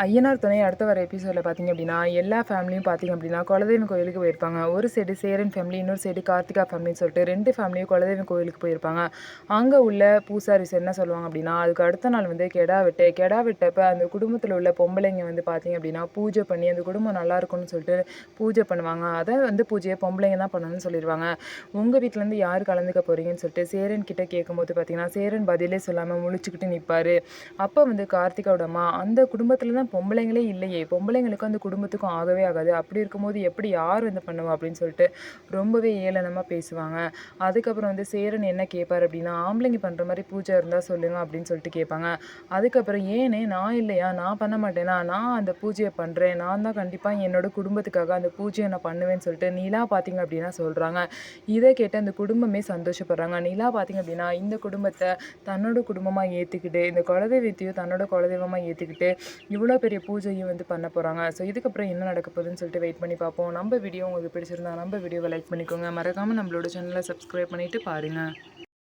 ஐயனார் துணை அடுத்த வர எபிசோடில் பார்த்தீங்க அப்படின்னா எல்லா ஃபேமிலியும் பார்த்தீங்க அப்படின்னா குலதெய்வம் கோயிலுக்கு போயிருப்பாங்க. ஒரு சைடு சேரன் ஃபேமிலி, இன்னொரு சைடு கார்த்திகா ஃபேமிலின்னு சொல்லிட்டு 2 ஃபேமிலியும் குலதெய்வம் கோயிலுக்கு போயிருப்பாங்க. அங்கே உள்ள பூசாரிஸ் என்ன சொல்லுவாங்க அப்படின்னா, அதுக்கு அடுத்த நாள் வந்து கெடா வெட்டப்ப அந்த குடும்பத்தில் உள்ள பொம்பளைங்க வந்து பார்த்தீங்க அப்படின்னா பூஜை பண்ணி அந்த குடும்பம் நல்லா இருக்கும்னு சொல்லிட்டு பூஜை பண்ணுவாங்க. அதை வந்து பூஜையை பொம்பளைங்க தான் பண்ணணும்னு சொல்லிடுவாங்க. உங்கள் வீட்டிலேருந்து யார் கலந்துக்க போகிறீங்கன்னு சொல்லிட்டு சேரன் கிட்ட கேட்கும்போது பார்த்தீங்கன்னா சேரன் பதிலே சொல்லாமல் முழிச்சுக்கிட்டு நிற்பார். அப்போ வந்து கார்த்திகாவோட அம்மா, அந்த குடும்பத்தில் தான் பொம்பளைங்களே இல்லையே, பொம்பளைங்களுக்கும் அந்த குடும்பத்துக்கும் ஆகவே ஆகாது, அப்படி இருக்கும்போது எப்படி யார் வந்து பண்ணுவா அப்படின்னு சொல்லிட்டு ரொம்பவே ஏளனமாக பேசுவாங்க. அதுக்கப்புறம் வந்து சேரன் என்ன கேட்பார் அப்படின்னா, ஆம்பளைங்க பண்ணுற மாதிரி பூஜை இருந்தால் சொல்லுங்க அப்படின்னு சொல்லிட்டு கேட்பாங்க. அதுக்கப்புறம் ஏனே நான் இல்லையா, நான் பண்ண மாட்டேனா, நான் அந்த பூஜையை பண்ணுறேன், நான் தான் கண்டிப்பாக என்னோட குடும்பத்துக்காக அந்த பூஜையை நான் பண்ணுவேன்னு சொல்லிட்டு நிலா பார்த்தீங்க அப்படின்னா சொல்கிறாங்க. இதை கேட்டு அந்த குடும்பமே சந்தோஷப்படுறாங்க. நிலா பார்த்தீங்க அப்படின்னா இந்த குடும்பத்தை தன்னோட குடும்பமாக ஏற்றுக்கிட்டு, இந்த குலதெய்வத்தையும் தன்னோட குலதெய்வமாக ஏற்றுக்கிட்டு இவ்வளோ பெரிய பூஜையும் வந்து பண்ண போகிறாங்க. ஸோ இதுக்கப்புறம் என்ன நடக்க போகுதுன்னு சொல்லிட்டு வெயிட் பண்ணி பார்ப்போம். நம்ம வீடியோ உங்களுக்கு பிடிச்சிருந்தா நம்ம வீடியோவை லைக் பண்ணிக்கோங்க. மறக்காமல் நம்மளோட சேனலை சப்ஸ்கிரைப் பண்ணிவிட்டு பாருங்கள்.